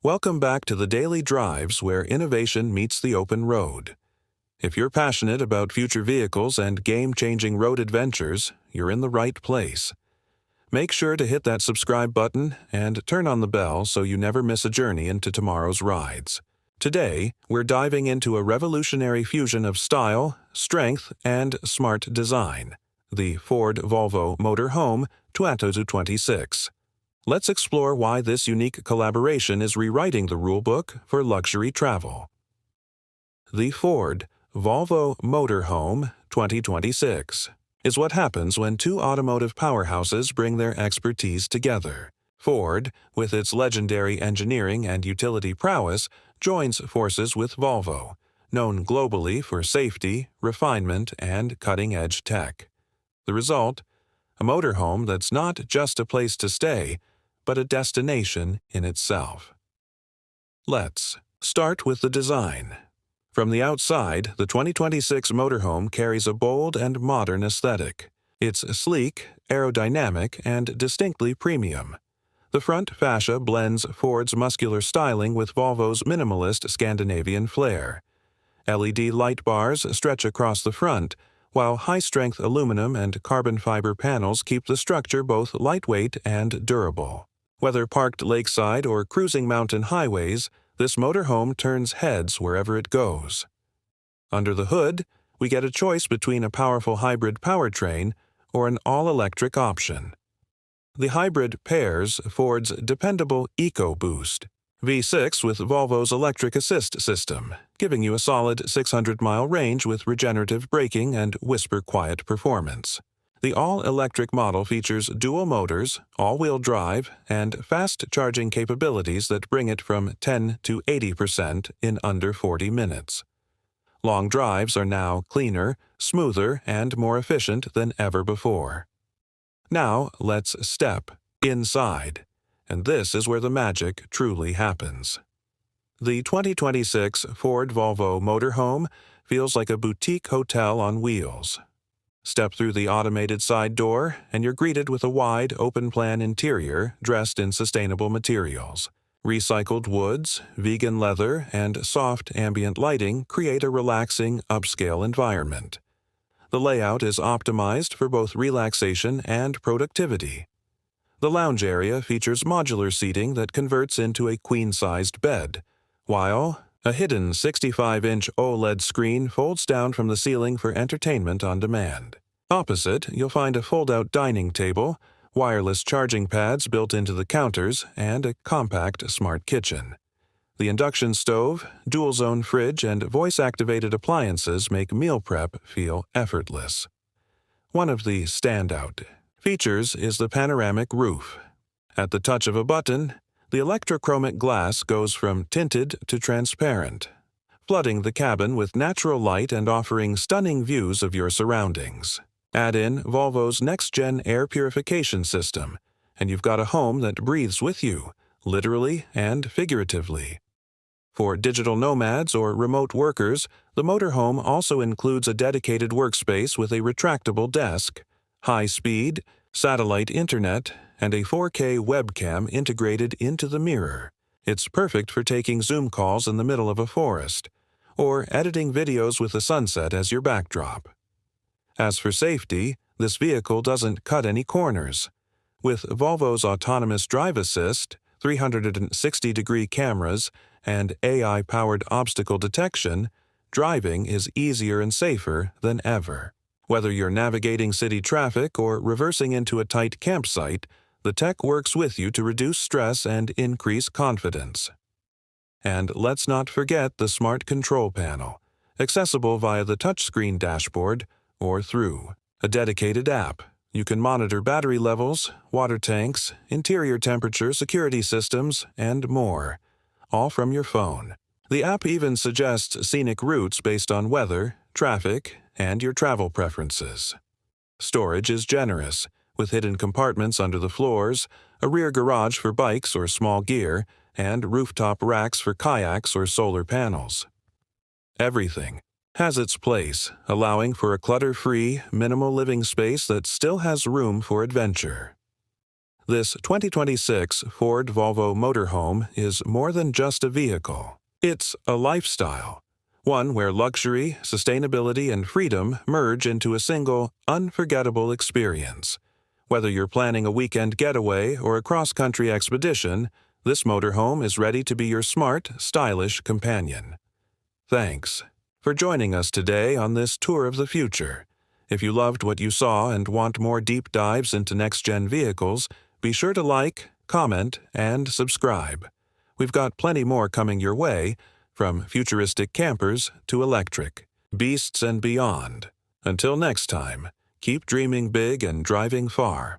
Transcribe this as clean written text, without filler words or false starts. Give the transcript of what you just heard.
Welcome back to the Daily Drives where innovation meets the open road. If you're passionate about future vehicles and game-changing road adventures, you're in the right place. Make sure to hit that subscribe button and turn on the bell so you never miss a journey into tomorrow's rides. Today, we're diving into a revolutionary fusion of style, strength, and smart design, the Ford Volvo Motor Home 2026. Let's explore why this unique collaboration is rewriting the rulebook for luxury travel. The Ford Volvo Motor Home 2026 is what happens when two automotive powerhouses bring their expertise together. Ford, with its legendary engineering and utility prowess, joins forces with Volvo, known globally for safety, refinement, and cutting-edge tech. The result? A motorhome that's not just a place to stay, but a destination in itself. Let's start with the design. From the outside, the 2026 motorhome carries a bold and modern aesthetic. It's sleek, aerodynamic, and distinctly premium. The front fascia blends Ford's muscular styling with Volvo's minimalist Scandinavian flair. LED light bars stretch across the front, while high-strength aluminum and carbon fiber panels keep the structure both lightweight and durable. Whether parked lakeside or cruising mountain highways, this motorhome turns heads wherever it goes. Under the hood, we get a choice between a powerful hybrid powertrain or an all-electric option. The hybrid pairs Ford's dependable EcoBoost V6 with Volvo's electric assist system, giving you a solid 600-mile range with regenerative braking and whisper-quiet performance. The all-electric model features dual motors, all-wheel drive, and fast charging capabilities that bring it from 10 to 80% in under 40 minutes. Long drives are now cleaner, smoother, and more efficient than ever before. Now, let's step inside, and this is where the magic truly happens. The 2026 Ford Volvo Motor Home feels like a boutique hotel on wheels. Step through the automated side door, and you're greeted with a wide, open-plan interior dressed in sustainable materials. Recycled woods, vegan leather, and soft ambient lighting create a relaxing, upscale environment. The layout is optimized for both relaxation and productivity. The lounge area features modular seating that converts into a queen-sized bed, while a hidden 65-inch OLED screen folds down from the ceiling for entertainment on demand. Opposite, you'll find a fold-out dining table, wireless charging pads built into the counters, and a compact smart kitchen. The induction stove, dual-zone fridge, and voice-activated appliances make meal prep feel effortless. One of the standout features is the panoramic roof. At the touch of a button, the electrochromic glass goes from tinted to transparent, flooding the cabin with natural light and offering stunning views of your surroundings. Add in Volvo's next-gen air purification system, and you've got a home that breathes with you, literally and figuratively. For digital nomads or remote workers, the motorhome also includes a dedicated workspace with a retractable desk, high-speed, satellite internet, and a 4K webcam integrated into the mirror. It's perfect for taking Zoom calls in the middle of a forest, or editing videos with the sunset as your backdrop. As for safety, this vehicle doesn't cut any corners. With Volvo's autonomous drive assist, 360-degree cameras, and AI-powered obstacle detection, driving is easier and safer than ever. Whether you're navigating city traffic or reversing into a tight campsite, the tech works with you to reduce stress and increase confidence. And let's not forget the smart control panel, accessible via the touchscreen dashboard or through a dedicated app. You can monitor battery levels, water tanks, interior temperature, security systems, and more, all from your phone. The app even suggests scenic routes based on weather, traffic, and your travel preferences. Storage is generous, with hidden compartments under the floors, a rear garage for bikes or small gear, and rooftop racks for kayaks or solar panels. Everything has its place, allowing for a clutter-free, minimal living space that still has room for adventure. This 2026 Ford Volvo Motor Home is more than just a vehicle. It's a lifestyle, one where luxury, sustainability, and freedom merge into a single, unforgettable experience. Whether you're planning a weekend getaway or a cross-country expedition, this motorhome is ready to be your smart, stylish companion. Thanks for joining us today on this tour of the future. If you loved what you saw and want more deep dives into next-gen vehicles, be sure to like, comment, and subscribe. We've got plenty more coming your way, from futuristic campers to electric, beasts and beyond. Until next time, keep dreaming big and driving far.